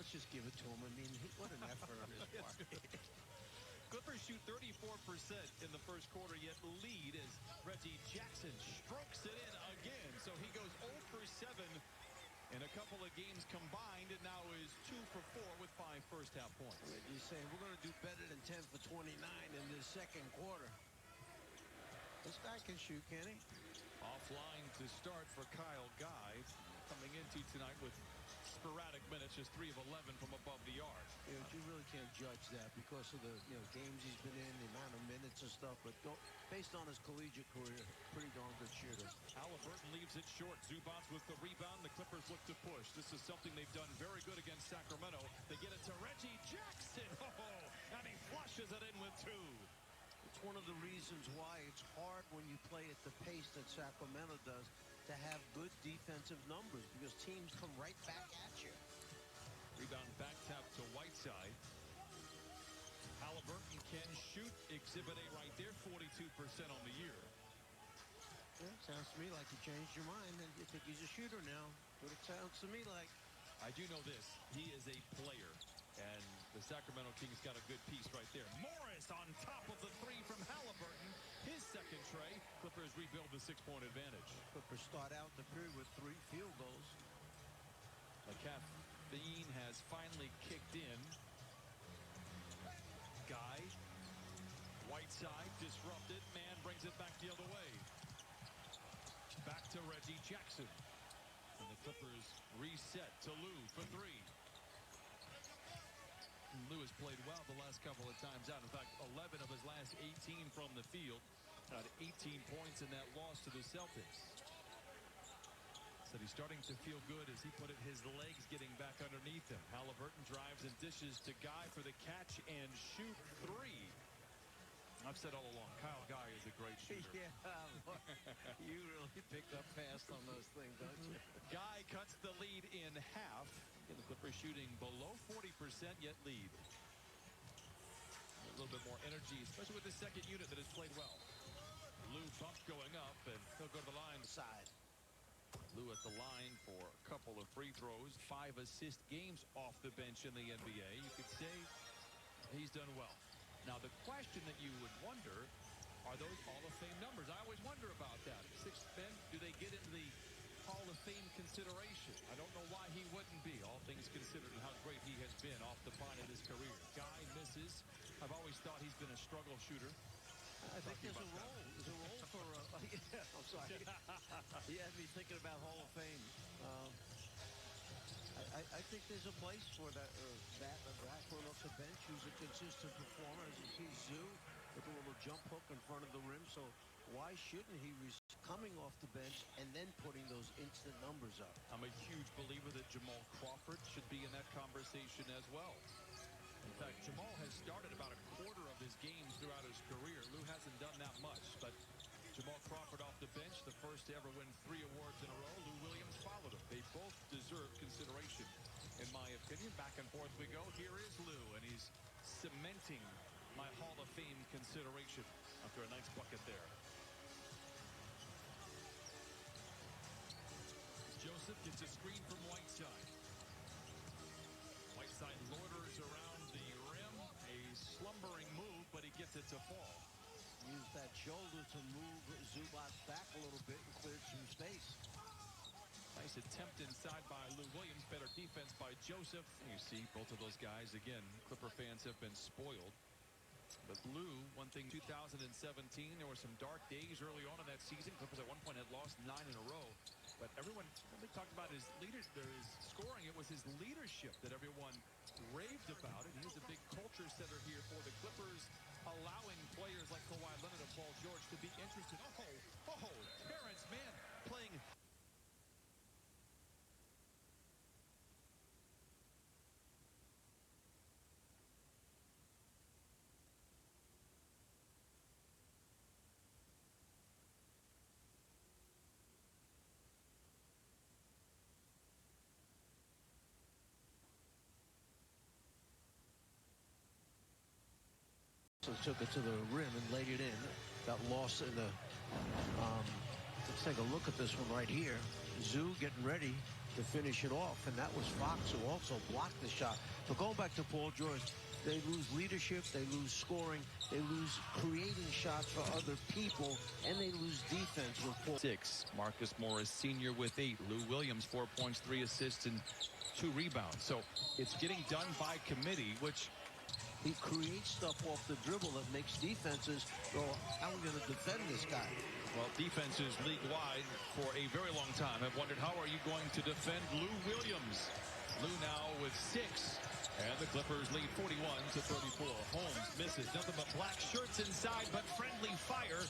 let's just give it to him. I mean, what an effort on his part. Clippers shoot 34% in the first quarter, yet lead as Reggie Jackson strokes it in again. So he goes 0 for 7 in a couple of games combined, and now is 2 for 4 with 5 first-half points. He's saying we're going to do better than 10 for 29 in this second quarter. This guy can shoot, can he? Offline to start for Kyle Guy, coming into tonight with sporadic minutes, just 3 of 11 from above the arc. You really can't judge that because of the games he's been in, the amount of minutes and stuff. But based on his collegiate career, pretty darn good shooter. Halliburton leaves it short. Zubac with the rebound. The Clippers look to push. This is something they've done very good against Sacramento. They get it to Reggie Jackson. And he flushes it in with 2. It's one of the reasons why it's hard when you play at the pace that Sacramento does to have good defensive numbers, because teams come right back at you. Rebound back tap to Whiteside. Halliburton can shoot. Exhibit A right there, 42% on the year. Yeah, sounds to me like you changed your mind and you think he's a shooter now. What it sounds to me like. I do know this. He is a player. And the Sacramento Kings got a good piece right there. Morris on top of the 3 from Halliburton. His second tray. Clippers rebuild the 6-point advantage. Clippers start out the period with 3 field goals. The caffeine has finally kicked in. Guy. Whiteside disrupted. Man brings it back the other way. Back to Reggie Jackson. And the Clippers reset to Lou for 3. Lou has played well the last couple of times out. In fact, 11 of his last 18 from the field. Got 18 points in that loss to the Celtics. Said he's starting to feel good, as he put it, his legs getting back underneath him. Halliburton drives and dishes to Guy for the catch and shoot 3. I've said all along, Kyle Guy is a great shooter. Yeah, you really picked up fast on those things, don't you? Guy cuts the lead in half. Again, the Clippers shooting below 40%, yet lead. A little bit more energy, especially with the second unit that has played well. Lou bump going up, and he'll go to the line side. Lou at the line for a couple of free throws. 5 assist games off the bench in the NBA. You could say he's done well. Now, the question that you would wonder, are those Hall of Fame numbers? I always wonder about that. 6 men, do they get into the Hall of Fame consideration? I don't know why he wouldn't be, all things considered, and how great he has been off the pine in his career. Guy misses. I've always thought he's been a struggle shooter. I think there's a role. There's a role for yeah, I'm sorry. He had me thinking about Hall of Fame. I think there's a place for that one off the bench who's a consistent performer. As you see Zoo with a little jump hook in front of the rim. So why shouldn't he be coming off the bench and then putting those instant numbers up? I'm a huge believer that Jamal Crawford should be in that conversation as well. In fact, Jamal has started about a quarter of his games throughout his career. Lou hasn't done that much, but Jamal Crawford off the bench, the first to ever win 3 awards in a row. Lou Williams followed him. They both deserve consideration, in my opinion. Back and forth we go. Here is Lou, and he's cementing my Hall of Fame consideration after a nice bucket there. Joseph gets a screen from Whiteside. Whiteside loiters around the rim. A slumbering move, but he gets it to fall. Used that shoulder to move Zubac back a little bit and cleared some space. Nice attempt inside by Lou Williams. Better defense by Joseph. You see both of those guys, again, Clipper fans have been spoiled. But Lou, one thing, 2017, there were some dark days early on in that season. Clippers at one point had lost 9 in a row. But everyone talked about his scoring. It was his leadership that everyone raved about. And he's a big culture setter here for the Clippers, allowing players like Kawhi Leonard and Paul George to be interested. Terrence Mann playing. So took it to the rim and laid it in. Got lost in the. Let's take a look at this one right here. Zoo getting ready to finish it off, and that was Fox, who also blocked the shot. But going back to Paul George, they lose leadership, they lose scoring, they lose creating shots for other people, and they lose defense with Paul. 6. Marcus Morris Sr. with 8. Lou Williams 4 points, 3 assists, and 2 rebounds. So it's getting done by committee, which he creates stuff off the dribble that makes defenses go, how are we going to defend this guy? Well, defenses league-wide for a very long time have wondered, how are you going to defend Lou Williams? Lou now with 6, and the Clippers lead 41-34. Holmes misses, nothing but black shirts inside, but friendly fire,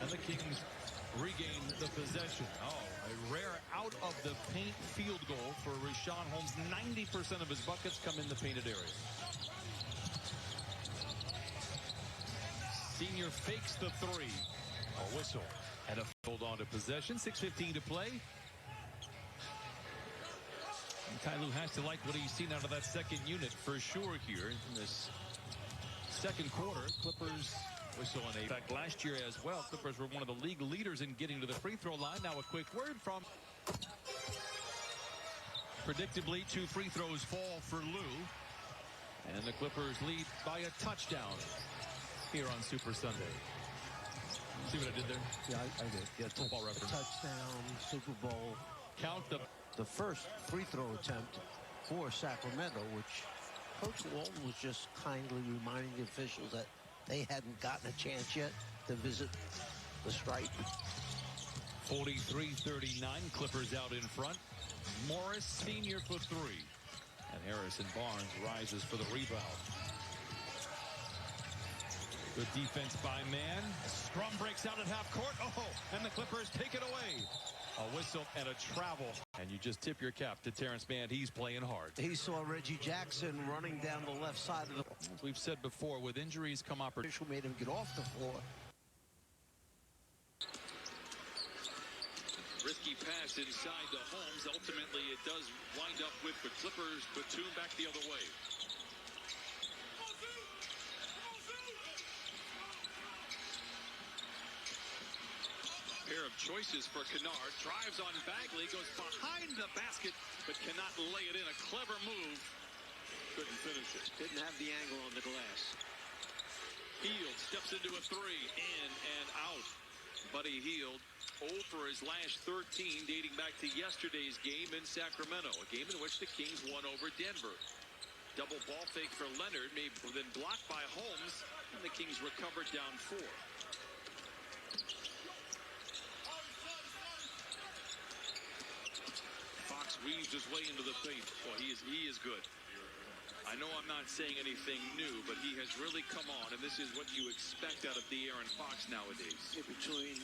and the Kings regain the possession. Oh, a rare out-of-the-paint field goal for Richaun Holmes. 90% of his buckets come in the painted area. Senior fakes the 3. A whistle and a hold on to possession. 6:15 to play. And Ty Lue has to like what he's seen out of that second unit for sure here in this second quarter. Clippers whistle and 8. In fact, last year as well, Clippers were one of the league leaders in getting to the free throw line. Now a quick word from. Predictably, 2 free throws fall for Lue. And the Clippers lead by a touchdown here on Super Sunday. See what I did there? Yeah, I did. Yeah, Football reference. Touchdown, Super Bowl. Count the first free throw attempt for Sacramento, which Coach Walton was just kindly reminding the officials that they hadn't gotten a chance yet to visit the stripe. 43-39, Clippers out in front. Morris Sr. for 3. And Harrison Barnes rises for the rebound. Good defense by Man. Scrum breaks out at half court. Oh, and the Clippers take it away. A whistle and a travel. And you just tip your cap to Terrence Mann. He's playing hard. He saw Reggie Jackson running down the left side of the... As we've said before, with injuries come opportunities. Made him get off the floor. Risky pass inside the Holmes. Ultimately, it does wind up with the Clippers platoon back the other way. Pair of choices for Kennard. Drives on Bagley, goes behind the basket, but cannot lay it in. A clever move. Couldn't finish it. Didn't have the angle on the glass. Hield steps into a 3, in and out. Buddy Hield 0 for his last 13, dating back to yesterday's game in Sacramento, a game in which the Kings won over Denver. Double ball fake for Leonard, maybe then blocked by Holmes, and the Kings recovered down 4. Fox weaves his way into the paint. Well, he is good. I know I'm not saying anything new, but he has really come on, and this is what you expect out of De'Aaron Fox nowadays. Yeah, between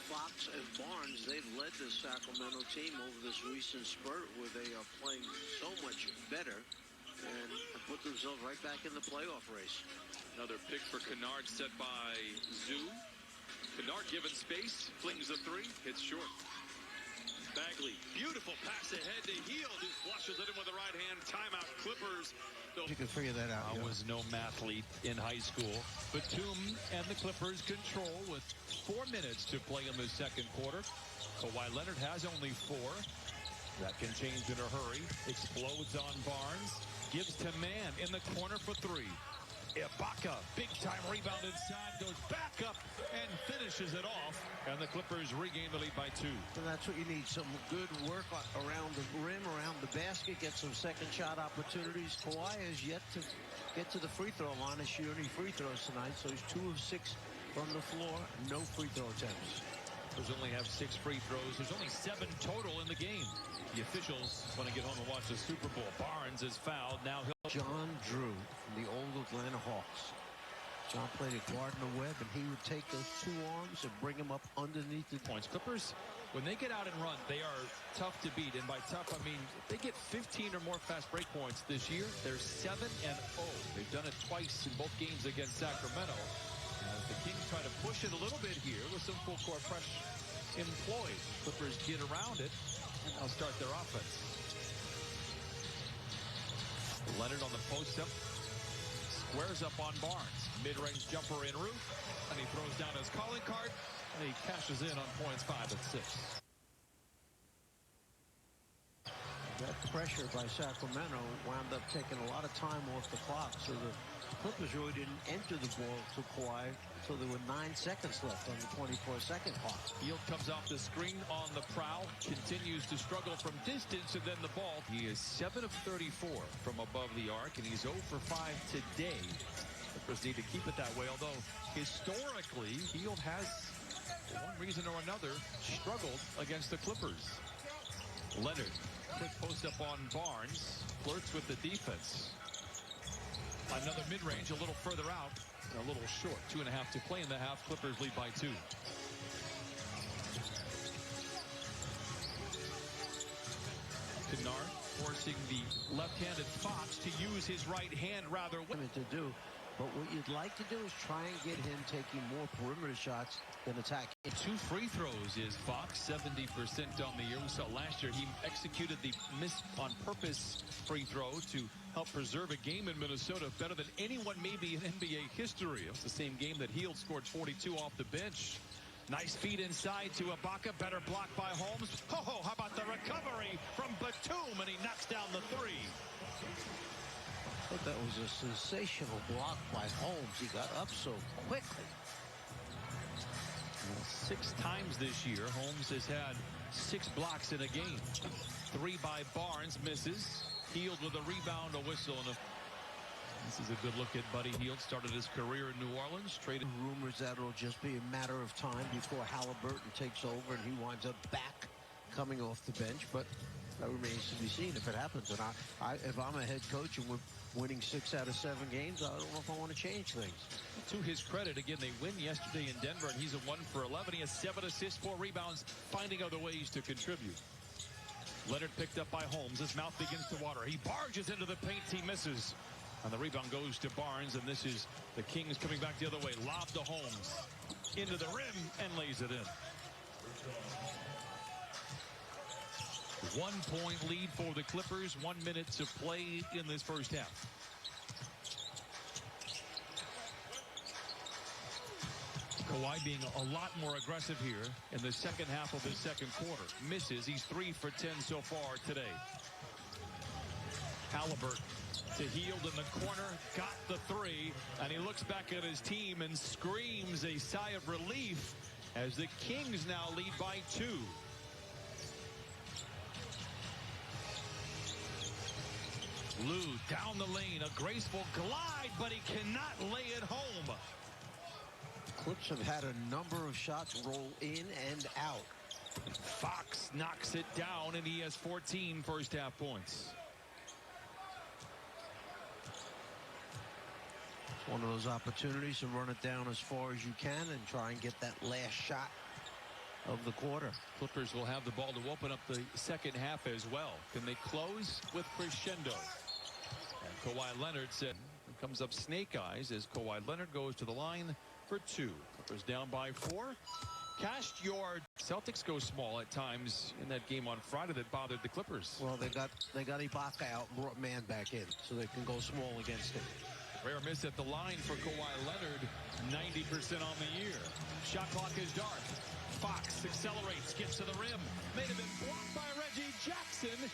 Fox and Barnes, they've led the Sacramento team over this recent spurt where they are playing so much better and put themselves right back in the playoff race. Another pick for Kennard set by Zoo. Kennard given space, flings a 3, hits short. Bagley, beautiful pass ahead to Hield, who flushes it in with the right hand. Timeout, Clippers. You can figure that out. I was no mathlete in high school. Batum and the Clippers control with 4 minutes to play in the second quarter. Kawhi Leonard has only 4. That can change in a hurry. Explodes on Barnes. Gives to Man in the corner for 3. Ibaka, big-time rebound inside, goes back up and finishes it off. And the Clippers regain the lead by 2. And that's what you need, some good work around the rim, around the basket, get some second shot opportunities. Kawhi has yet to get to the free throw line. He shooting free throws tonight, so he's 2 of 6 from the floor, no free throw attempts. Clippers only have 6 free throws. There's only 7 total in the game. The officials want to get home and watch the Super Bowl. Barnes is fouled. Now he'll... John Drew from the old Atlanta Hawks. John played at Gardner-Webb, and he would take those 2 arms and bring them up underneath the points. Clippers, when they get out and run, they are tough to beat. And by tough, I mean if they get 15 or more fast break points this year, they're 7-0. They've done it twice in both games against Sacramento. As the Kings try to push it a little bit here with some full court pressure employed. Clippers get around it, and they'll start their offense. Leonard on the post-up. Squares up on Barnes. Mid-range jumper en route. And he throws down his calling card. And he cashes in on points 5 and 6. That pressure by Sacramento wound up taking a lot of time off the clock, so the Clippers really didn't enter the ball to Kawhi until there were 9 seconds left on the 24-second clock. Hield comes off the screen on the prowl, continues to struggle from distance, and then the ball. He is 7 of 34 from above the arc, and he's 0 for 5 today. Clippers need to keep it that way, although historically, Hield has, for one reason or another, struggled against the Clippers. Leonard, quick post up on Barnes, flirts with the defense. Another mid-range, a little further out, and a little short. 2.5 to play in the half. Clippers lead by 2. Kennard forcing the left-handed Fox to use his right hand rather. To do, but what you'd like to do is try and get him taking more perimeter shots than attacking. 2 free throws is Fox, 70% on the year. We saw last year he executed the miss on purpose free throw to help preserve a game in Minnesota better than anyone maybe in NBA history. It was the same game that Hield scored 42 off the bench. Nice feed inside to Ibaka. Better block by Holmes. Oh, how about the recovery from Batum, and he knocks down the 3. I thought that was a sensational block by Holmes. He got up so quickly. 6 times this year, Holmes has had 6 blocks in a game. 3 by Barnes, misses. Hield with a rebound, a whistle, and this is a good look at Buddy Hield. Started his career in New Orleans. Traded. Rumors that it'll just be a matter of time before Halliburton takes over and he winds up back coming off the bench, but that remains to be seen if it happens. And if I'm a head coach and we're winning 6 out of 7 games, I don't know if I want to change things. To his credit, again, they win yesterday in Denver, and he's a 1 for 11. He has 7 assists, 4 rebounds, finding other ways to contribute. Leonard picked up by Holmes. His mouth begins to water. He barges into the paint. He misses. And the rebound goes to Barnes, and this is the Kings coming back the other way. Lob to Holmes. Into the rim and lays it in. 1-point lead for the Clippers. 1 minute to play in this first half. Kawhi being a lot more aggressive here in the second half of the second quarter. Misses. He's 3 for 10 so far today. Halliburton to Hield in the corner. Got the 3. And he looks back at his team and screams a sigh of relief as the Kings now lead by 2. Lou down the lane. A graceful glide, but he cannot lay it home. Clips have had a number of shots roll in and out. Fox knocks it down, and he has 14 first half points. It's one of those opportunities to run it down as far as you can and try and get that last shot of the quarter. Clippers will have the ball to open up the second half as well. Can they close with crescendo? And Kawhi Leonard said, comes up snake eyes as Kawhi Leonard goes to the line for 2. Clippers down by 4. Cast your Celtics go small at times in that game on Friday that bothered the Clippers. Well, they got Ibaka out and brought Man back in so they can go small against him. Rare miss at the line for Kawhi Leonard. 90% on the year. Shot clock is dark. Fox accelerates, gets to the rim. May have been blocked by Reggie Jackson.